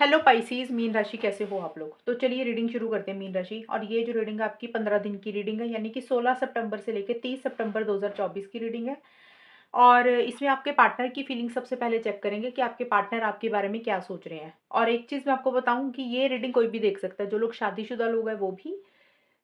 Hello Pisces, mean राशि कैसे हो आप लोग। तो चलिए रीडिंग शुरू करते हैं मीन राशि। और ये जो रीडिंग है आपकी 15 दिन की रीडिंग है, यानी कि 16 सितंबर से लेकर 30 सितंबर 2024 की रीडिंग है। और इसमें आपके पार्टनर की फीलिंग सबसे पहले चेक करेंगे कि आपके पार्टनर आपके बारे में क्या सोच रहे हैं। और एक चीज़ मैं आपको बताऊं कि ये रीडिंग कोई भी देख सकता है, जो लोग शादीशुदा लोग हैं वो भी,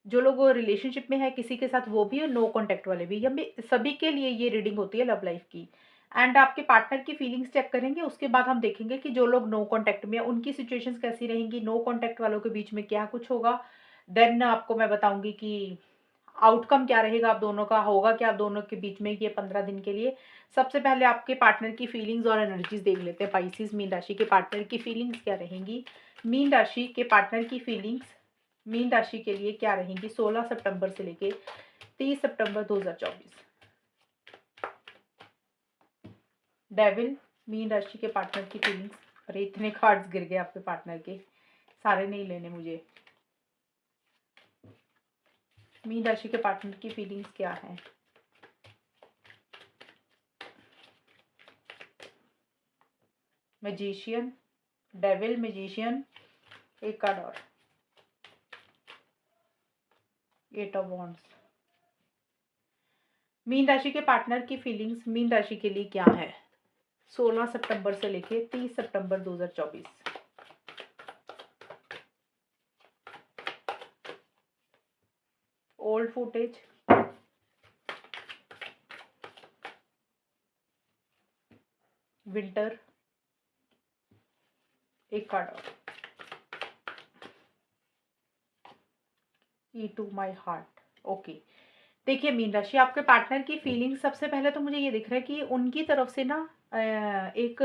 जो लोग रिलेशनशिप में है किसी के साथ वो भी, और नो कॉन्टैक्ट वाले भी, या सभी के लिए ये रीडिंग होती है लव लाइफ की। एंड आपके पार्टनर की फीलिंग्स चेक करेंगे, उसके बाद हम देखेंगे कि जो लोग नो कॉन्टैक्ट में हैं उनकी सिचुएशंस कैसी रहेंगी, नो कॉन्टैक्ट वालों के बीच में क्या कुछ होगा। देन आपको मैं बताऊंगी कि आउटकम क्या रहेगा, आप दोनों का होगा क्या, आप दोनों के बीच में ये 15 दिन के लिए। सबसे पहले आपके पार्टनर की फीलिंग्स और एनर्जीज देख लेते हैं। पाइसिस, मीन राशि के पार्टनर की फीलिंग्स क्या रहेंगी। मीन राशि के पार्टनर की फीलिंग्स मीन राशि के लिए क्या रहेंगी 16 सितंबर से लेके 30 सितंबर 2024। डेविल, मीन राशि के पार्टनर की फीलिंग्स। अरे इतने कार्ड्स गिर गए आपके पार्टनर के, सारे नहीं लेने मुझे। मीन राशि के पार्टनर की फीलिंग्स क्या है। मैजिशियन, डेविल, मैजिशियन, एक कार्ड और, 8 ऑफ वॉन्ड्स। मीन राशि के पार्टनर की फीलिंग्स मीन राशि के लिए क्या है 16 सितंबर से लेके 30 सितंबर 2024। ओल्ड फुटेज, विंटर, एक कार्ड और, ई टू माई हार्ट। ओके, देखिए मीन राशि आपके पार्टनर की फीलिंग, सबसे पहले तो मुझे ये दिख रहा है कि उनकी तरफ से ना एक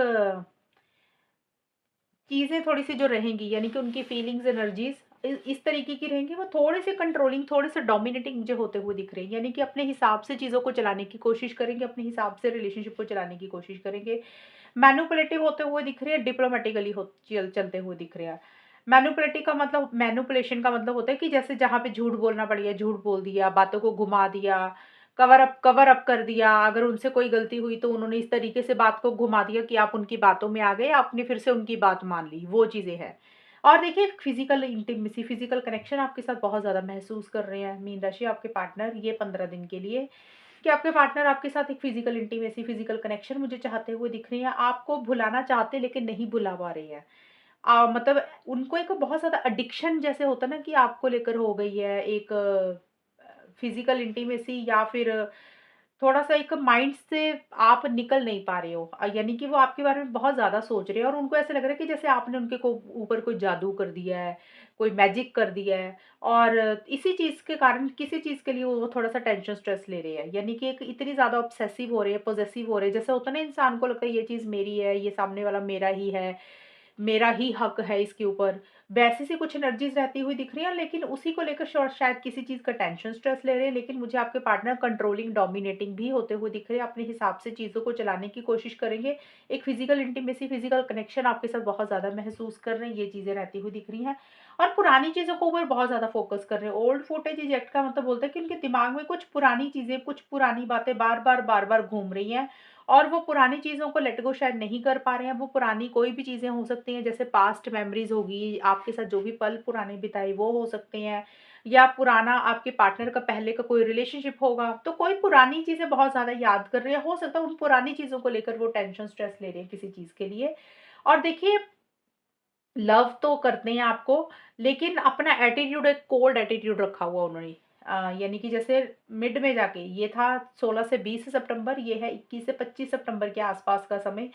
चीज़ें थोड़ी सी जो रहेंगी, यानी कि उनकी फीलिंग्स एनर्जीज इस तरीके की रहेंगी। वो थोड़े से कंट्रोलिंग, थोड़े से डोमिनेटिंग मुझे होते हुए दिख रहे हैं, यानी कि अपने हिसाब से चीज़ों को चलाने की कोशिश करेंगे, अपने हिसाब से रिलेशनशिप को चलाने की कोशिश करेंगे। मैनिपुलेटिव होते हुए दिख रहे हैं, डिप्लोमेटिकली चलते हुए दिख रहे हैं। मैनिपुलेटिव का मतलब, मैनिपुलेशन का मतलब होता है कि जैसे जहाँ पे झूठ बोलना पड़ गया झूठ बोल दिया, बातों को घुमा दिया, कवर अप कर दिया। अगर उनसे कोई गलती हुई तो उन्होंने इस तरीके से बात को घुमा दिया कि आप उनकी बातों में आ गए, आपने फिर से उनकी बात मान ली, वो चीज़ें हैं। और देखिए फिजिकल इंटीमेसी, फिजिकल कनेक्शन आपके साथ बहुत ज़्यादा महसूस कर रहे हैं मीन राशि आपके पार्टनर ये 15 दिन के लिए, कि आपके पार्टनर आपके साथ एक फिजिकल इंटीमेसी, फिजिकल कनेक्शन मुझे चाहते हुए दिख रही हैं। आपको भुलाना चाहते लेकिन नहीं भुला पा रही हैं। मतलब उनको एक बहुत ज़्यादा एडिक्शन जैसे होता है ना, कि आपको लेकर हो गई है एक फिजिकल इंटीमेसी, या फिर थोड़ा-सा एक माइंड से आप निकल नहीं पा रहे हो। यानी कि वो आपके बारे में बहुत ज़्यादा सोच रहे हैं, और उनको ऐसा लग रहा है कि जैसे आपने उनके को ऊपर कोई जादू कर दिया है, कोई मैजिक कर दिया है। और इसी चीज़ के कारण किसी चीज़ के लिए वो थोड़ा-सा टेंशन, स्ट्रेस ले रहे हैं। यानी कि एक इतनी ज़्यादा ऑब्सेसिव हो रहे हैं, पॉसेसिव हो रहे हैं। जैसे होता है ना, इंसान को लगता है ये चीज़ मेरी है, ये सामने वाला मेरा ही है, मेरा ही हक है इसके ऊपर। वैसी सी कुछ एनर्जीज़ रहती हुई दिख रही हैं, लेकिन उसी को लेकर शायद किसी चीज़ का टेंशन, स्ट्रेस ले रहे हैं। लेकिन मुझे आपके पार्टनर कंट्रोलिंग, डोमिनेटिंग भी होते हुए दिख रहे हैं। अपने हिसाब से चीज़ों को चलाने की कोशिश करेंगे। एक फिज़िकल इंटीमेसी, फिज़िकल कनेक्शन आपके साथ बहुत ज़्यादा महसूस कर रहे हैं, ये चीज़ें रहती हुई दिख रही हैं। और पुरानी चीज़ों के ऊपर बहुत ज़्यादा फ़ोकस कर रहे हैं। ओल्ड फुटेज इजेक्ट का मतलब बोलता है कि उनके दिमाग में कुछ पुरानी चीज़ें, कुछ पुरानी बातें बार-बार घूम रही हैं, और वो पुरानी चीज़ों को लेट गो शायद नहीं कर पा रहे हैं। वो पुरानी कोई भी चीज़ें हो सकती हैं, जैसे पास्ट मेमोरीज़ होगी, आपके साथ जो भी पल पुराने बिताए वो हो सकते हैं, या पुराना आपके पार्टनर का पहले का कोई रिलेशनशिप होगा। तो कोई पुरानी चीज़ें बहुत ज़्यादा याद कर रहे हैं। हो सकता है उन पुरानी चीज़ों को लेकर वो टेंशन, स्ट्रेस ले रहे हैं किसी चीज़ के लिए। और देखिए, लव तो करते हैं आपको, लेकिन अपना एटीट्यूड, एक कोल्ड एटीट्यूड रखा हुआ उन्होंने। यानी कि जैसे मिड में जाके ये था 16 से 20 सितंबर, ये है 21 से 25 सितंबर के आसपास का समय,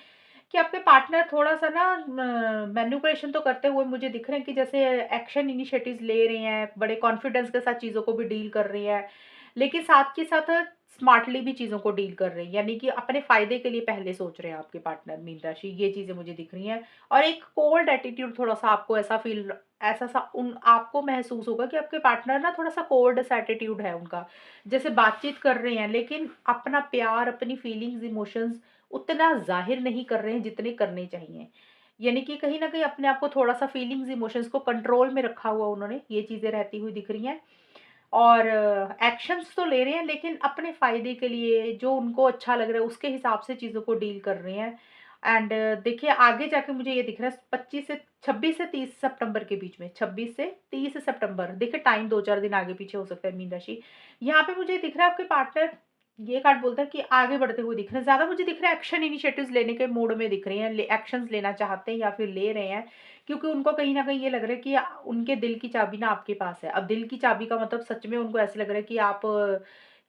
कि आपके पार्टनर थोड़ा-सा ना मैनिपुलेशन तो करते हुए मुझे दिख रहे हैं, कि जैसे एक्शन इनिशिएटिव्स ले रहे हैं, बड़े कॉन्फिडेंस के साथ चीज़ों को भी डील कर रहे हैं, लेकिन साथ के साथ स्मार्टली भी चीज़ों को डील कर रहे हैं। यानी कि अपने फ़ायदे के लिए पहले सोच रहे हैं आपके पार्टनर मीन राशि, ये चीज़ें मुझे दिख रही हैं। और एक कोल्ड एटीट्यूड थोड़ा-सा आपको ऐसा सा उन आपको महसूस होगा कि आपके पार्टनर ना थोड़ा-सा कोल्ड सा एटीट्यूड है उनका। जैसे बातचीत कर रहे हैं, लेकिन अपना प्यार, अपनी फीलिंग्स, इमोशंस उतना ज़ाहिर नहीं कर रहे हैं जितने करने चाहिए। यानी कि कहीं न कहीं अपने आप को थोड़ा-सा फीलिंग्स, इमोशंस को कंट्रोल में रखा हुआ उन्होंने, ये चीज़ें रहती हुई दिख रही हैं। और एक्शंस तो ले रहे हैं, लेकिन अपने फ़ायदे के लिए, जो उनको अच्छा लग रहा है उसके हिसाब से चीज़ों को डील कर रहे हैं। एंड देखिए आगे जाके मुझे ये दिख रहा है 26 से 30 सितंबर के बीच में, 26 से 30 सितंबर, देखिए टाइम 2-4 दिन आगे पीछे हो सकता है मीन राशि। यहाँ पे मुझे दिख रहा है आपके पार्टनर, ये कार्ड बोलता है कि आगे बढ़ते हुए दिख रहे हैं, ज़्यादा मुझे दिख रहा है एक्शन इनिशिएटिव्स लेने के मूड में दिख रहे हैं, एक्शंस लेना चाहते हैं या फिर ले रहे हैं, क्योंकि उनको कहीं न कहीं ये लग रहा है कि उनके दिल की चाबी ना आपके पास है। अब दिल की चाबी का मतलब सच में उनको ऐसा लग रहा है कि आप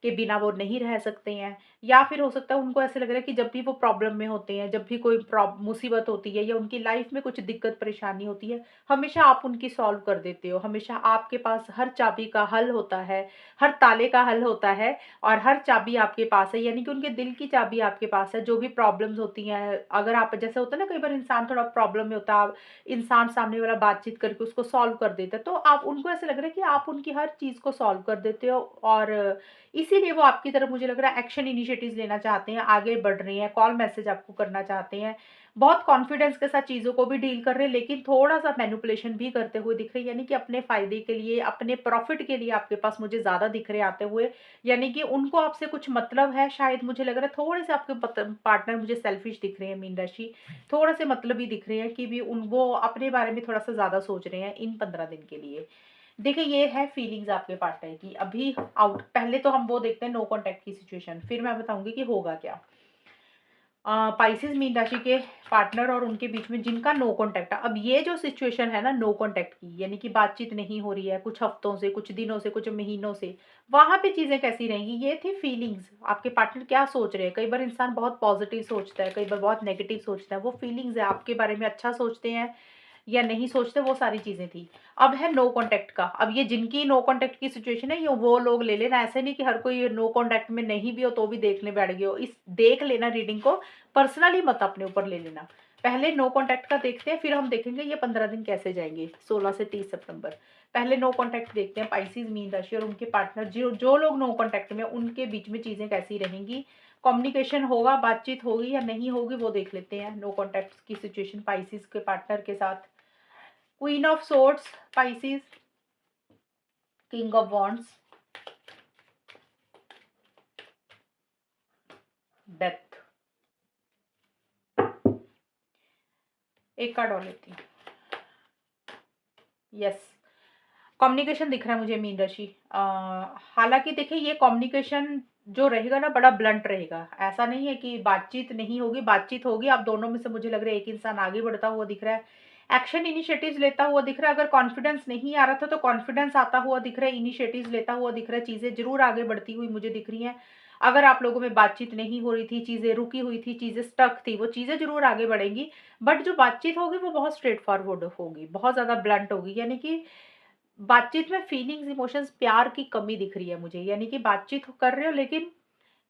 के बिना वो नहीं रह सकते हैं, या फिर हो सकता है उनको ऐसा लग रहा है कि जब भी वो प्रॉब्लम में होते हैं, जब भी कोई मुसीबत होती है या उनकी लाइफ में कुछ दिक्कत परेशानी होती है, हमेशा आप उनकी सॉल्व कर देते हो। हमेशा आपके पास हर चाबी का हल होता है, हर ताले का हल होता है और हर चाबी आपके पास है, यानी कि उनके दिल की चाबी आपके पास है। जो भी प्रॉब्लम्स होती हैं, अगर आप जैसे होता है ना कई बार इंसान थोड़ा प्रॉब्लम में होता है, इंसान सामने वाला बातचीत करके उसको सॉल्व कर देता है, तो आप उनको ऐसा लग रहा है कि आप उनकी हर चीज़ को सॉल्व कर देते हो और इसीलिए वो आपकी तरफ मुझे लग रहा है एक्शन इनिशिएटिव्स लेना चाहते हैं, आगे बढ़ रहे हैं, कॉल मैसेज आपको करना चाहते हैं। बहुत कॉन्फिडेंस के साथ चीज़ों को भी डील कर रहे हैं, लेकिन थोड़ा-सा मैनिपुलेशन भी करते हुए दिख रहे हैं, यानी कि अपने फ़ायदे के लिए, अपने प्रॉफ़िट के लिए आपके पास मुझे ज़्यादा दिख रहे हैं आते हुए। यानी कि उनको आपसे कुछ मतलब है, शायद मुझे लग रहा है थोड़े-से आपके पार्टनर मुझे सेल्फिश दिख रहे हैं मीन राशि। थोड़े-से मतलबी दिख रहे हैं कि भी वो अपने बारे में थोड़ा-सा ज़्यादा सोच रहे हैं इन 15 दिन के लिए। देखिए ये है फीलिंग्स आपके पार्टनर की। अभी आउट पहले तो हम वो देखते हैं नो कॉन्टैक्ट की सिचुएशन, फिर मैं बताऊँगी कि होगा क्या। पाइसेस मीन राशि के पार्टनर और उनके बीच में जिनका नो कॉन्टैक्ट है। अब ये जो सिचुएशन है ना नो कॉन्टैक्ट की, यानी कि बातचीत नहीं हो रही है कुछ हफ्तों से, कुछ दिनों से, कुछ महीनों से, वहाँ पे चीज़ें कैसी रहेंगी? ये थी फीलिंग्स, आपके पार्टनर क्या सोच रहे हैं। कई बार इंसान बहुत पॉजिटिव सोचता है, कई बार बहुत नेगेटिव सोचता है, वो फीलिंग्स है आपके बारे में अच्छा सोचते हैं या नहीं सोचते, वो सारी चीज़ें थी। अब है नो कॉन्टैक्ट का। अब ये जिनकी नो कॉन्टैक्ट की सिचुएशन है, ये वो लोग ले लेना, ऐसे नहीं कि हर कोई नो कॉन्टैक्ट में नहीं भी हो तो भी देखने बैठ गए हो। इस देख लेना रीडिंग को, पर्सनली मत अपने ऊपर ले लेना। पहले नो कॉन्टैक्ट का देखते हैं, फिर हम देखेंगे ये 15 दिन कैसे जाएँगे, 16 से 30 सितंबर। पहले नो कॉन्टैक्ट देखते हैं, पाइसेस मीन राशि और उनके पार्टनर, जो जो लोग नो कॉन्टैक्ट में, उनके बीच में चीज़ें कैसी रहेंगी? कम्युनिकेशन होगा, बातचीत होगी या नहीं होगी, वो देख लेते हैं। नो कॉन्टैक्ट की सिचुएशन पाइसेस के पार्टनर के साथ। Queen of swords Pisces, king of wands, death. एक कार्ड और लेती हूँ। यस, कम्युनिकेशन दिख रहा है मुझे मीन राशि। हालांकि देखिए ये कम्युनिकेशन जो रहेगा ना बड़ा ब्लंट रहेगा। ऐसा नहीं है कि बातचीत नहीं होगी, बातचीत होगी। आप दोनों में से मुझे लग रहा है एक इंसान आगे बढ़ता हुआ दिख रहा है, एक्शन इनिशिएटिव्स लेता हुआ दिख रहा है। अगर कॉन्फिडेंस नहीं आ रहा था तो कॉन्फिडेंस आता हुआ दिख रहा है, इनिशिएटिव्स लेता हुआ दिख रहा है, चीज़ें जरूर आगे बढ़ती हुई मुझे दिख रही हैं। अगर आप लोगों में बातचीत नहीं हो रही थी, चीज़ें रुकी हुई थी, चीज़ें स्टक थी, वो चीज़ें जरूर आगे बढ़ेंगी। बट जो बातचीत होगी वो बहुत स्ट्रेट फॉरवर्ड होगी, बहुत ज़्यादा ब्लंट होगी। यानी कि बातचीत में फीलिंग्स, इमोशंस, प्यार की कमी दिख रही है मुझे। यानी कि बातचीत कर रहे हो लेकिन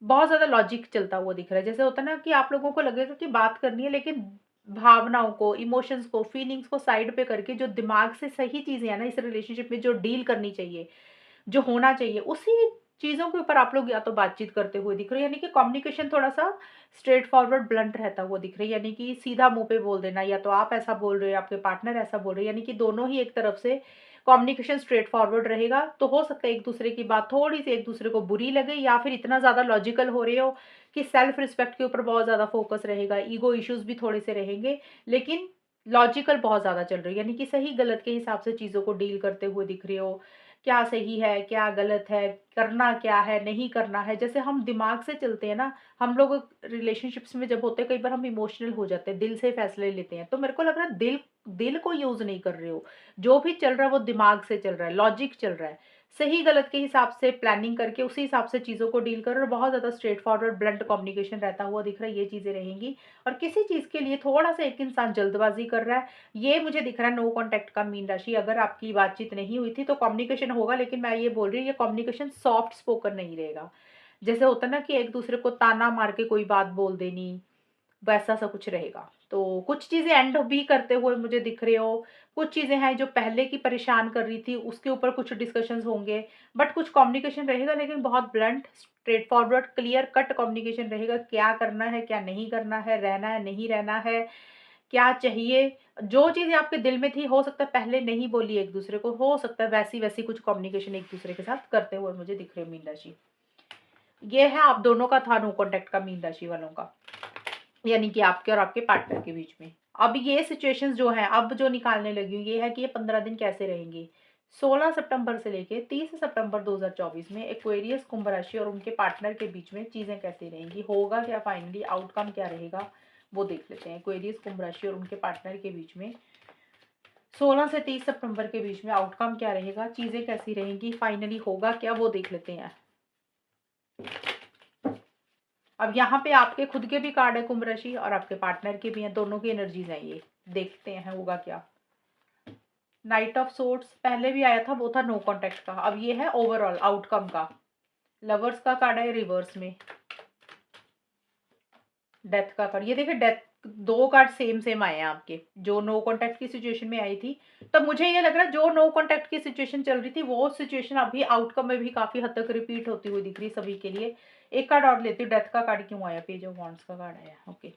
बहुत ज़्यादा लॉजिक चलता हुआ दिख रहा है। जैसे होता है ना कि आप लोगों को लगेगा कि बात करनी है, लेकिन भावनाओं को, इमोशंस को, फीलिंग्स को साइड पे करके जो दिमाग से सही चीज़ें हैं ना इस रिलेशनशिप में जो डील करनी चाहिए, जो होना चाहिए, उसी चीज़ों के ऊपर आप लोग या तो बातचीत करते हुए दिख रहे हो, यानी कि कम्युनिकेशन थोड़ा-सा स्ट्रेट फॉरवर्ड ब्लंट रहता हुआ दिख रहा है। यानी कि सीधा मुँह पे बोल देना, या तो आप ऐसा बोल रहे हो, आपके पार्टनर ऐसा बोल रहे हैं, यानी कि दोनों ही एक तरफ से कम्युनिकेशन स्ट्रेट फॉरवर्ड रहेगा। तो हो सकता है एक-दूसरे की बात थोड़ी-सी एक-दूसरे को बुरी लगे, या फिर इतना ज़्यादा लॉजिकल हो रहे हो कि सेल्फ रिस्पेक्ट के ऊपर बहुत ज़्यादा फोकस रहेगा, ईगो इश्यूज़ भी थोड़े से रहेंगे, लेकिन लॉजिकल बहुत ज़्यादा चल रही है। यानी कि सही-गलत के हिसाब से चीज़ों को डील करते हुए दिख रहे हो। क्या सही है, क्या गलत है, करना क्या है, नहीं करना है। जैसे हम दिमाग से चलते हैं ना, हम लोग रिलेशनशिप्स में जब होते हैं, कई बार हम इमोशनल हो जाते हैं, दिल से फैसले लेते हैं। तो मेरे को लग रहा है दिल दिल को यूज़ नहीं कर रहे हो। जो भी चल रहा है वो दिमाग से चल रहा है, लॉजिक चल रहा है। सही गलत के हिसाब से प्लानिंग करके उसी हिसाब से चीज़ों को डील कर रहे हो। बहुत ज़्यादा स्ट्रेट फॉरवर्ड ब्लंट कम्युनिकेशन रहता हुआ दिख रहा है, ये चीज़ें रहेंगी। और किसी चीज़ के लिए थोड़ा-सा एक इंसान जल्दबाज़ी कर रहा है, ये मुझे दिख रहा है नो कॉन्टैक्ट का मीन राशि। अगर आपकी बातचीत नहीं हुई थी तो कम्युनिकेशन होगा, लेकिन मैं ये बोल रही हूँ ये कम्युनिकेशन सॉफ्ट स्पोकन नहीं रहेगा। जैसे होता है ना कि एक-दूसरे को ताना मार के कोई बात बोल देनी, वैसा सा कुछ रहेगा। तो कुछ चीज़ें एंड भी करते हुए मुझे दिख रहे हो, कुछ चीज़ें हैं जो पहले की परेशान कर रही थी, उसके ऊपर कुछ डिस्कशंस होंगे, बट कुछ कम्युनिकेशन रहेगा, लेकिन बहुत blunt, straight forward, clear cut communication रहेगा। क्या करना है, क्या नहीं करना है, रहना है, नहीं रहना है, क्या चाहिए, जो चीज़ें आपके दिल में थी, हो सकता है पहले नहीं बोली एक-दूसरे को, हो सकता है वैसी-वैसी कुछ कम्युनिकेशन एक-दूसरे के साथ करते हुए मुझे दिख रहे हो मीन राशि। ये है आप दोनों का था नो कॉन्टैक्ट का मीन राशि वालों का। यानी कि आपके और आपके पार्टनर के बीच में। अब ये सिचुएशंस जो हैं, अब जो निकालने लगी हूँ, ये है कि ये 15 दिन कैसे रहेंगे। 16 सितंबर से लेके 30 सितंबर 2024 में एक्वेरियस, कुंभ राशि और उनके पार्टनर के बीच में चीज़ें कैसी रहेंगी, होगा क्या, फाइनली आउटकम क्या रहेगा, वो देख लेते हैं। एक्वेरियस, कुंभ राशि और उनके पार्टनर के बीच में 16 से 30 सितंबर के बीच में आउटकम क्या रहेगा, चीज़ें कैसी रहेंगी, फाइनली होगा क्या, वो देख लेते हैं। अब यहाँ पे आपके खुद के भी कार्ड है कुंभ राशि और आपके पार्टनर के भी हैं, दोनों की एनर्जीज हैं, ये देखते हैं होगा क्या। नाइट ऑफ सोर्ड्स पहले भी आया था, वो था नो कॉन्टेक्ट का, अब ये है ओवरऑल आउटकम का। लवर्स का कार्ड है रिवर्स में, डेथ का कार्ड, ये देखिए डेथ, दो कार्ड सेम सेम आए हैं आपके, जो नो कॉन्टेक्ट की सिचुएशन में आई थी। तो मुझे ये लग रहा है जो नो कॉन्टेक्ट की सिचुएशन चल रही थी वो सिचुएशन अभी आउटकम में भी काफी हद तक रिपीट होती हुई दिख रही सभी के लिए। एक कार्ड और लेती हूँ, डेथ का कार्ड क्यों आया, पेज ऑफ वांड्स का कार्ड आया, ओके।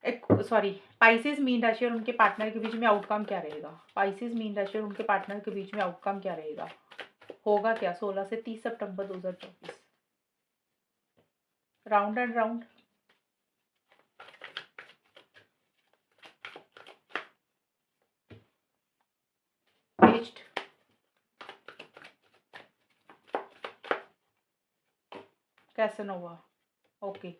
एक सॉरी, पाइसेस मीन राशि और उनके पार्टनर के बीच में आउटकम क्या रहेगा, पाइसेस मीन राशि और उनके पार्टनर के बीच में आउटकम क्या रहेगा, होगा क्या 16 से 30 सितंबर 2024। Round and round, paste, Casanova, okay.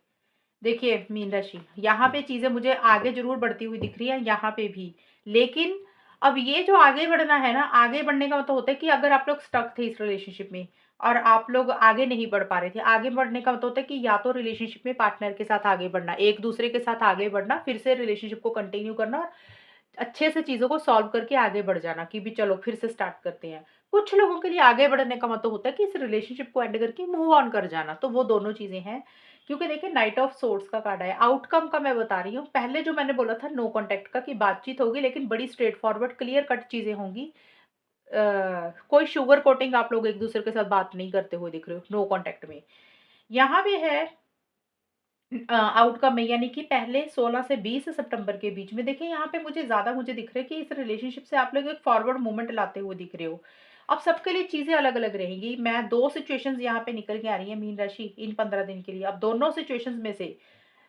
देखिए मीन राशि, यहाँ पे चीजें मुझे आगे जरूर बढ़ती हुई दिख रही है, यहाँ पे भी। लेकिन अब ये जो आगे बढ़ना है ना, आगे बढ़ने का मतलब होता है कि अगर आप लोग स्टक थे इस रिलेशनशिप में और आप लोग आगे नहीं बढ़ पा रहे थे, आगे बढ़ने का मतलब होता है कि या तो रिलेशनशिप में पार्टनर के साथ आगे बढ़ना, एक दूसरे के साथ आगे बढ़ना, फिर से रिलेशनशिप को कंटिन्यू करना और अच्छे से चीज़ों को सॉल्व करके आगे बढ़ जाना कि भी चलो फिर से स्टार्ट करते हैं। कुछ लोगों के लिए आगे बढ़ने का मतलब होता है कि इस रिलेशनशिप को एंड करके मूव ऑन कर जाना, तो वो दोनों चीज़ें हैं। क्योंकि देखिए नाइट ऑफ सोर्ड्स का कार्ड है, आउटकम का मैं बता रही हूँ। पहले जो मैंने बोला था नो कॉन्टैक्ट का, कि बातचीत होगी लेकिन बड़ी स्ट्रेट फॉरवर्ड क्लियर कट चीज़ें होंगी। कोई शुगर कोटिंग आप लोग एक-दूसरे के साथ बात नहीं करते हुए दिख रहे हो नो कॉन्टैक्ट में। यहाँ पे है आउटकम में, यानी कि पहले 16 से 20 सितंबर के बीच में देखिए यहाँ पे मुझे दिख रहा है कि इस रिलेशनशिप से आप लोग एक फॉरवर्ड मूवमेंट लाते हुए दिख रहे हो। अब सबके लिए चीजें अलग अलग रहेंगी, मैं दो सिचुएशंस यहाँ पे निकल के आ रही है मीन राशि इन 15 दिन के लिए। अब दोनों सिचुएशंस में से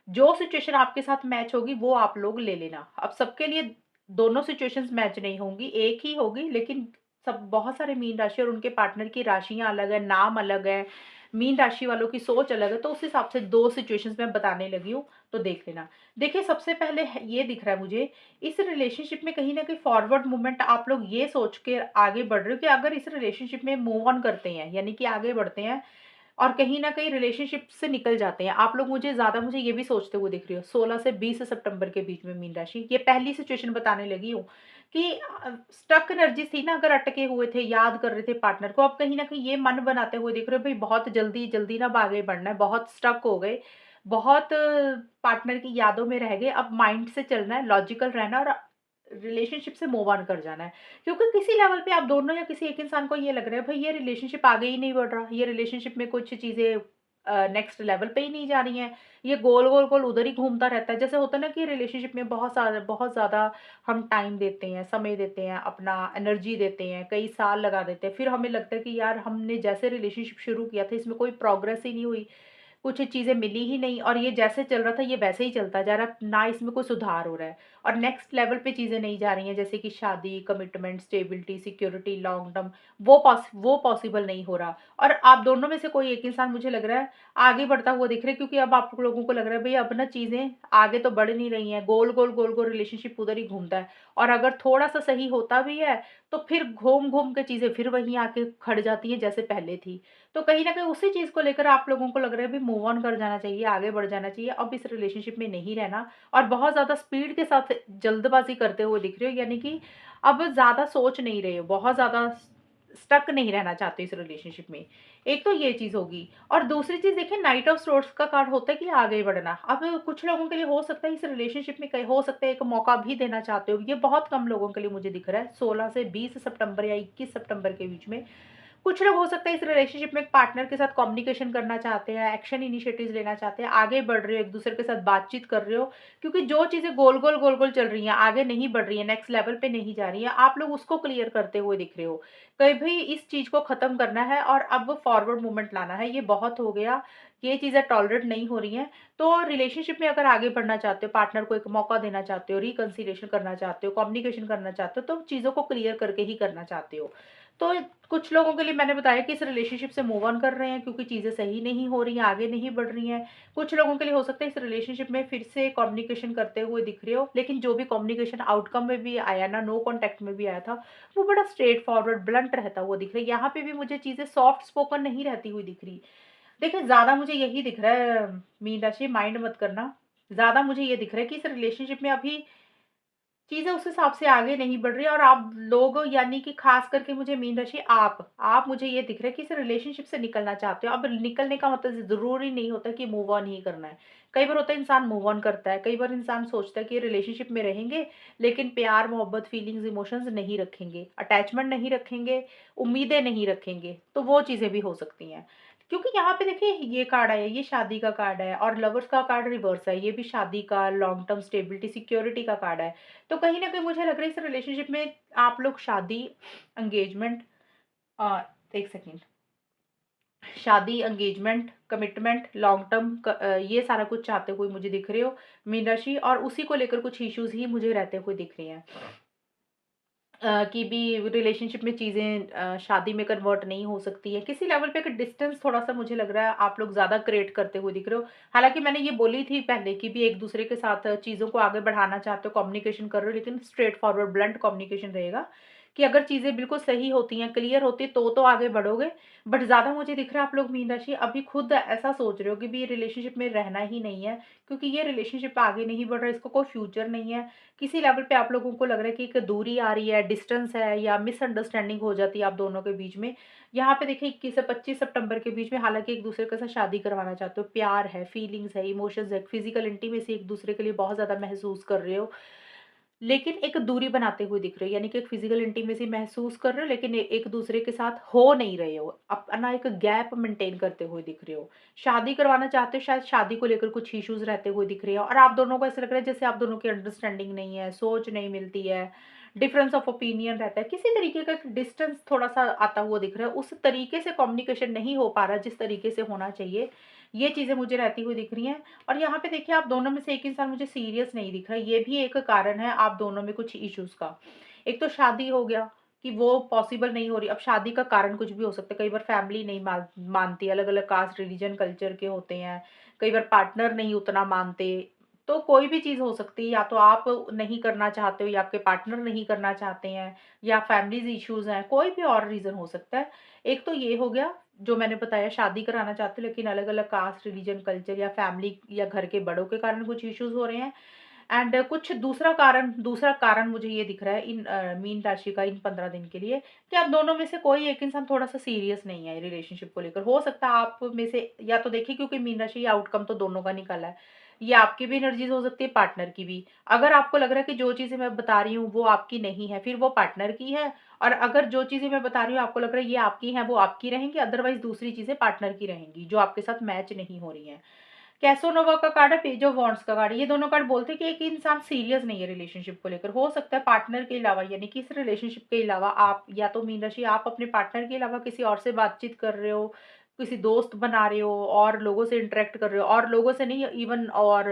जो सिचुएशन आपके साथ मैच होगी वो आप लोग ले लेना। अब सबके लिए दोनों सिचुएशंस मैच नहीं होंगी, एक ही होगी, लेकिन सब बहुत सारे मीन राशि और उनके पार्टनर की राशियां अलग है, नाम अलग है, मीन राशि वालों की सोच अलग है, तो उस हिसाब से दो सिचुएशंस मैं बताने लगी हूँ, तो देख लेना। देखिए सबसे पहले ये दिख रहा है मुझे, इस रिलेशनशिप में कहीं ना कहीं फॉरवर्ड मूवमेंट आप लोग ये सोच के आगे बढ़ रहे हो कि अगर इस रिलेशनशिप में मूव ऑन करते हैं, यानी कि आगे बढ़ते हैं और कहीं न कहीं रिलेशनशिप से निकल जाते हैं। आप लोग मुझे ये भी सोचते हुए दिख रही हो 16 से 20 सितंबर के बीच में मीन राशि। ये पहली सिचुएशन बताने लगी हूँ कि स्टक एनर्जी थी ना, अगर अटके हुए थे, याद कर रहे थे पार्टनर को, अब कहीं न कहीं ये मन बनाते हुए दिख रहे हो भई बहुत जल्दी-जल्दी ना अब आगे बढ़ना है, बहुत स्टक हो गए, बहुत पार्टनर की यादों में रह गए, अब माइंड से चलना है, लॉजिकल रहना और रिलेशनशिप से मूव ऑन कर जाना है। क्योंकि किसी लेवल पे आप दोनों या किसी एक इंसान को ये लग रहा है भाई ये रिलेशनशिप आगे ही नहीं बढ़ रहा, ये रिलेशनशिप में कुछ चीज़ें नेक्स्ट लेवल पे ही नहीं जा रही हैं, ये गोल-गोल उधर ही घूमता रहता है। जैसे होता है ना कि रिलेशनशिप में बहुत ज़्यादा हम टाइम देते हैं, समय देते हैं, अपना एनर्जी देते हैं, कई साल लगा देते हैं, फिर हमें लगता है कि यार हमने जैसे रिलेशनशिप शुरू किया था इसमें कोई प्रोग्रेस ही नहीं हुई, कुछ चीज़ें मिली ही नहीं और ये जैसे चल रहा था ये वैसे ही चलता जा रहा है, ना इसमें कोई सुधार हो रहा है और नेक्स्ट लेवल पे चीज़ें नहीं जा रही हैं, जैसे कि शादी, commitment, stability, security, long term, वो पॉसिबल नहीं हो रहा। और आप दोनों में से कोई एक इंसान मुझे लग रहा है आगे बढ़ता हुआ दिख रहा है, क्योंकि अब आप लोगों को लग रहा है भई अब ना चीज़ें आगे तो बढ़ नहीं रही हैं, गोल-गोल रिलेशनशिप उधर ही घूमता है और अगर थोड़ा-सा सही होता भी है, तो फिर घूम-घूम के चीज़ें फिर वहीं आके खड़ जाती हैं जैसे पहले थी। तो कहीं न कहीं उसी चीज़ को लेकर आप लोगों को लग रहा है भी मूव ऑन कर जाना चाहिए, आगे बढ़ जाना चाहिए, अब इस रिलेशनशिप में नहीं रहना और बहुत ज़्यादा स्पीड के साथ जल्दबाज़ी करते हुए दिख रहे हो, यानी कि अब ज़्यादा सोच नहीं रहे हो, बहुत ज़्यादा स्टक नहीं रहना चाहते इस रिलेशनशिप में। एक तो ये चीज़ होगी और दूसरी चीज़ देखिए नाइट ऑफ सोर्ड्स का कार्ड होता है कि आगे बढ़ना। अब कुछ लोगों के लिए हो सकता है इस रिलेशनशिप में कहीं हो सकता है एक मौका भी देना चाहते हो, ये बहुत कम लोगों के लिए मुझे दिख रहा है 16 से 20 सितंबर या 21 सितंबर के बीच में कुछ लोग हो सकता है इस रिलेशनशिप में एक पार्टनर के साथ कम्युनिकेशन करना चाहते हैं, एक्शन इनिशिएटिव्स लेना चाहते हैं, आगे बढ़ रहे हो, एक-दूसरे के साथ बातचीत कर रहे हो, क्योंकि जो चीज़ें गोल-गोल, गोल-गोल चल रही हैं, आगे नहीं बढ़ रही हैं, नेक्स्ट लेवल पे नहीं जा रही हैं, आप लोग उसको क्लियर करते हुए दिख रहे हो। कभी इस चीज़ को खत्म करना है और अब फॉरवर्ड मूवमेंट लाना है, ये बहुत हो गया, ये चीज़ें टॉलरेट नहीं हो रही हैं। तो रिलेशनशिप में अगर आगे बढ़ना चाहते हो, पार्टनर को एक मौका देना चाहते हो, रिकन्सिलिएशन करना चाहते हो, कम्युनिकेशन करना चाहते हो, तो चीज़ों को क्लियर करके ही करना चाहते हो। तो कुछ लोगों के लिए मैंने बताया कि इस रिलेशनशिप से मूव ऑन कर रहे हैं क्योंकि चीज़ें सही नहीं हो रही हैं, आगे नहीं बढ़ रही हैं। कुछ लोगों के लिए हो सकता है इस रिलेशनशिप में फिर से कम्युनिकेशन करते हुए दिख रहे हो, लेकिन जो भी कम्युनिकेशन आउटकम में भी आया ना, नो कॉन्टैक्ट में भी आया था, वो बड़ा स्ट्रेट फॉरवर्ड, ब्लंट रहता हुआ दिख रहा है। यहाँ पे भी मुझे चीज़ें सॉफ्ट स्पोकन नहीं रहती हुई दिख रही। देखिए, ज़्यादा मुझे यही दिख रहा है मीन राशि, माइंड मत करना। ज़्यादा मुझे ये दिख रहा है कि इस रिलेशनशिप में अभी चीज़ें उस हिसाब से आगे नहीं बढ़ रही है और आप लोग यानी कि ख़ास करके मुझे मीन राशि आप मुझे ये दिख रहा है कि इस रिलेशनशिप से निकलना चाहते हो। अब निकलने का मतलब ज़रूरी नहीं होता कि मूव ऑन ही करना है। कई बार होता है इंसान मूव ऑन करता है, कई बार इंसान सोचता है कि रिलेशनशिप में रहेंगे, लेकिन प्यार, मोहब्बत, फीलिंग्स, इमोशंस नहीं रखेंगे, अटैचमेंट नहीं रखेंगे, उम्मीदें नहीं रखेंगे, तो वो चीज़ें भी हो सकती हैं। क्योंकि यहाँ पे देखिए ये कार्ड आया है, ये शादी का कार्ड है और लवर्स का कार्ड रिवर्स है, ये भी शादी का, लॉन्ग टर्म स्टेबिलिटी, सिक्योरिटी का कार्ड है। तो कहीं न कहीं मुझे लग रहा है इस रिलेशनशिप में आप लोग शादी, एंगेजमेंट अ, 1 सेकंड, शादी, एंगेजमेंट, कमिटमेंट, लॉन्ग टर्म ये सारा कुछ चाहते हुए मुझे दिख रहे हो मीन राशि, और उसी को लेकर कुछ इश्यूज़ ही मुझे रहते हुए दिख रही हैं। कि भी रिलेशनशिप में चीज़ें शादी में कन्वर्ट नहीं हो सकती है। किसी लेवल पे एक डिस्टेंस थोड़ा-सा मुझे लग रहा है आप लोग ज़्यादा क्रिएट करते हुए दिख रहे हो। हालाँकि मैंने ये बोली थी पहले कि भी एक-दूसरे के साथ चीज़ों को आगे बढ़ाना चाहते हो, कम्युनिकेशन कर रहे हो, लेकिन स्ट्रेट फॉरवर्ड ब्लंट कम्युनिकेशन रहेगा कि अगर चीज़ें बिल्कुल सही होती हैं, क्लियर होती हैं तो आगे बढ़ोगे। बट ज़्यादा मुझे दिख रहा है आप लोग मीन राशि अभी खुद ऐसा सोच रहे हो कि भी ये रिलेशनशिप में रहना ही नहीं है, क्योंकि ये रिलेशनशिप आगे नहीं बढ़ रहा है, इसको कोई फ्यूचर नहीं है। किसी लेवल पे आप लोगों को लग रहा है कि एक दूरी आ रही है, डिस्टेंस है या मिसअंडरस्टैंडिंग हो जाती है आप दोनों के बीच में। यहाँ पे देखिए 21 से 25 सितंबर के बीच में हालाँकि एक-दूसरे के साथ शादी करवाना चाहते हो, प्यार है, फीलिंग्स है, इमोशंस है, फिज़िकल इंटीमेसी एक-दूसरे के लिए बहुत ज़्यादा महसूस कर रहे हो। लेकिन एक दूरी बनाते हुए दिख रहे हो, यानी कि एक फिजिकल इंटीमेसी महसूस कर रहे हो, लेकिन एक दूसरे के साथ हो नहीं रहे हो, अपना एक गैप मेंटेन करते हुए दिख रहे हो। शादी करवाना चाहते हो, शायद शादी को लेकर कुछ इश्यूज रहते हुए दिख रहे हो और आप दोनों को ऐसा लग रहा है जैसे आप दोनों की अंडरस्टैंडिंग नहीं है, सोच नहीं मिलती है, डिफरेंस ऑफ ओपिनियन रहता है, किसी तरीके का डिस्टेंस थोड़ा सा आता हुआ दिख रहा है, उस तरीके से कम्युनिकेशन नहीं हो पा रहा जिस तरीके से होना चाहिए। ये चीजें मुझे रहती हुई दिख रही हैं। और यहाँ पे देखिए आप दोनों में से एक इंसान मुझे सीरियस नहीं दिख रहा है, ये भी एक कारण है आप दोनों में कुछ इश्यूज़ का। एक तो शादी हो गया कि वो पॉसिबल नहीं हो रही, अब शादी का कारण कुछ भी हो सकता है, कई बार फैमिली नहीं मानती, अलग-अलग कास्ट, रिलीजन, कल्चर के होते हैं, कई बार पार्टनर नहीं उतना मानते, तो कोई भी चीज़ हो सकती है, या तो आप नहीं करना चाहते हो या आपके पार्टनर नहीं करना चाहते हैं या फैमिलीज़ इश्यूज़ हैं, कोई भी और रीज़न हो सकता है। एक तो ये हो गया जो मैंने बताया, शादी कराना चाहते हो लेकिन अलग-अलग कास्ट, रिलीजन, कल्चर या फैमिली या घर के बड़ों के कारण कुछ इश्यूज़ हो रहे हैं। एंड कुछ दूसरा कारण मुझे ये दिख रहा है इन मीन राशि का इन 15 दिन के लिए कि आप दोनों में से कोई एक इंसान थोड़ा-सा सीरियस नहीं है रिलेशनशिप को लेकर। हो सकता है आप में से, या तो देखिए क्योंकि मीन राशि ये आउटकम तो दोनों का निकला है। ये आपकी भी एनर्जीज़ हो सकती है, पार्टनर की भी। अगर आपको लग रहा है कि जो चीज़ें मैं बता रही हूँ वो आपकी नहीं है, फिर वो पार्टनर की है, और अगर जो चीज़ें मैं बता रही हूँ आपको लग रहा है ये आपकी हैं, वो आपकी रहेंगी, अदरवाइज़ दूसरी चीज़ें पार्टनर की रहेंगी, जो आपके साथ मैच नहीं हो रही हैं। कैसोनोवा का कार्ड है, पेज ऑफ वांड्स का कार्ड है। ये दोनों कार्ड बोलते हैं कि एक इंसान सीरियस नहीं है रिलेशनशिप को लेकर। हो सकता है पार्टनर के अलावा, यानी कि इस रिलेशनशिप के अलावा आप, या तो मीन राशि आप अपने पार्टनर के अलावा किसी और से बातचीत कर रहे हो, किसी दोस्त बना रहे हो और लोगों से इंटरेक्ट कर रहे हो, और लोगों से नहीं, इवन और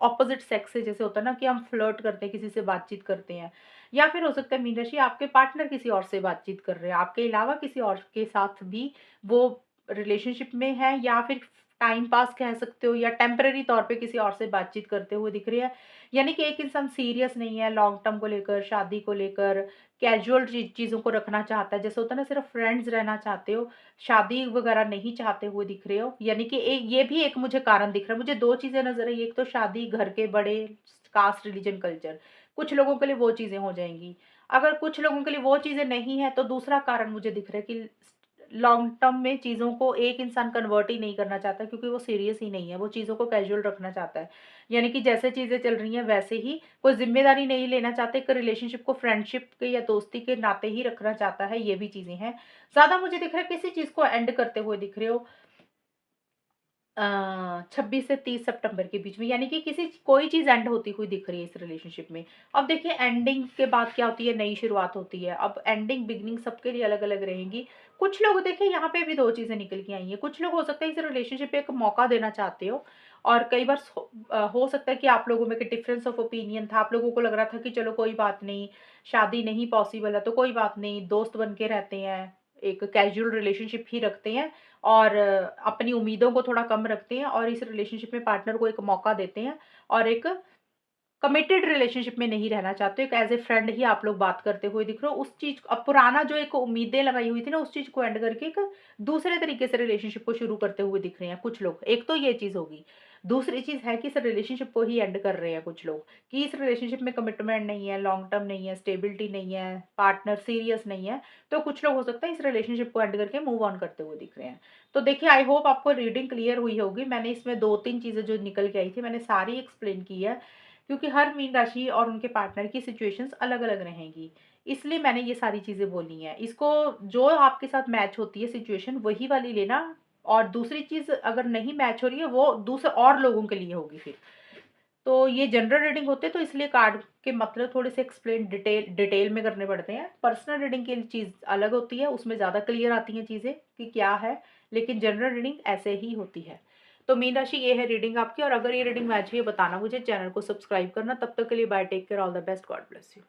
ऑपोजिट सेक्स से, जैसे होता है ना कि हम फ्लर्ट करते हैं, किसी से बातचीत करते हैं। या फिर हो सकता है मीन राशि आपके पार्टनर किसी और से बातचीत कर रहे हैं, आपके अलावा किसी और के साथ भी वो रिलेशनशिप में है, या फिर टाइम पास कह सकते हो, या टेम्परेरी तौर पे किसी और से बातचीत करते हुए दिख रही है। यानी कि एक इंसान सीरियस नहीं है लॉन्ग टर्म को लेकर, शादी को लेकर, कैजुअल चीज़ों को रखना चाहता है। जैसे होता है ना, सिर्फ़ फ्रेंड्स रहना चाहते हो, शादी वगैरह नहीं चाहते हुए दिख रहे हो। यानी कि ये भी एक मुझे कारण दिख रहा है। मुझे 2 चीज़ें नज़र आई, एक तो शादी, घर के बड़े, कास्ट, रिलीजन, कल्चर। कुछ लोगों के लिए वो चीज़ें हो जाएँगी। अगर कुछ लोगों के लिए वो चीज़ें नहीं हैं, तो दूसरा कारण मुझे दिख रहा है कि लॉन्ग टर्म में चीज़ों को एक इंसान कन्वर्ट ही नहीं करना चाहता, क्योंकि वो सीरियस ही नहीं है, वो चीज़ों को कैजुअल रखना चाहता है। यानी कि जैसे चीज़ें चल रही हैं वैसे ही, कोई ज़िम्मेदारी नहीं लेना चाहते, एक रिलेशनशिप को फ्रेंडशिप के या दोस्ती के नाते ही रखना चाहता है, ये भी चीज़ें हैं। ज़्यादा मुझे दिख रहा है किसी चीज़ को एंड करते हुए दिख रहे हो 26 से 30 सितंबर के बीच में, यानी कि किसी कोई चीज़ एंड होती हुई दिख रही है इस रिलेशनशिप में। अब देखिए एंडिंग के बाद क्या होती है, नई शुरुआत होती है। अब एंडिंग बिगिनिंग सबके लिए अलग-अलग रहेंगी। कुछ लोग देखिए यहाँ पे भी 2 चीज़ें निकल के आई हैं। कुछ लोग हो सकता है इस रिलेशनशिप पे एक मौका देना चाहते हो, और कई बार हो सकता है कि आप लोगों में एक डिफरेंस ऑफ ओपिनियन था। आप लोगों को लग रहा था कि चलो कोई बात नहीं, शादी नहीं पॉसिबल है तो कोई बात नहीं, दोस्त बन के रहते हैं, एक कैजुअल रिलेशनशिप ही रखते हैं, और अपनी उम्मीदों को थोड़ा कम रखते हैं, और इस रिलेशनशिप में पार्टनर को एक मौका देते हैं, और एक कमिटेड रिलेशनशिप में नहीं रहना चाहते, एक एज़ ए फ्रेंड ही आप लोग बात करते हुए दिख रहे हो। उस चीज़ अब पुराना जो एक उम्मीदें लगाई हुई थी ना, उस चीज़ को एंड करके एक दूसरे तरीके से रिलेशनशिप को शुरू करते हुए दिख रहे हैं कुछ लोग। एक तो ये चीज़ होगी। दूसरी चीज़ है कि इस रिलेशनशिप को ही एंड कर रहे हैं कुछ लोग, कि इस रिलेशनशिप में कमिटमेंट नहीं है, लॉन्ग टर्म नहीं है, स्टेबिलिटी नहीं है, पार्टनर सीरियस नहीं है। तो कुछ लोग हो सकता है इस रिलेशनशिप को एंड करके मूव ऑन करते हुए दिख रहे हैं। तो देखिए आई होप आपको रीडिंग क्लियर हुई होगी। मैंने इसमें 2-3 चीज़ें जो निकल के आई थी, मैंने सारी एक्सप्लेन की है। क्योंकि हर मीन राशि और उनके पार्टनर की सिचुएशंस अलग-अलग रहेंगी। इसलिए मैंने ये सारी चीज़ें बोली हैं। इसको जो आपके साथ मैच होती है सिचुएशन वही वाली लेना, और दूसरी चीज़ अगर नहीं मैच हो रही है वो दूसरे और लोगों के लिए होगी फिर। तो ये जनरल रीडिंग होते हैं, तो इसलिए कार्ड के मतलब थोड़े से एक्सप्लेन डिटेल में करने पड़ते हैं। पर्सनल रीडिंग की चीज़ अलग होती है, उसमें ज़्यादा क्लियर आती हैं चीज़ें कि क्या है, लेकिन जनरल रीडिंग ऐसे ही होती है। तो मीन राशि ये है रीडिंग आपकी, और अगर ये रीडिंग मैच हुई है बताना मुझे, चैनल को सब्सक्राइब करना। तब तक के लिए bye, take care, all the best, God bless you.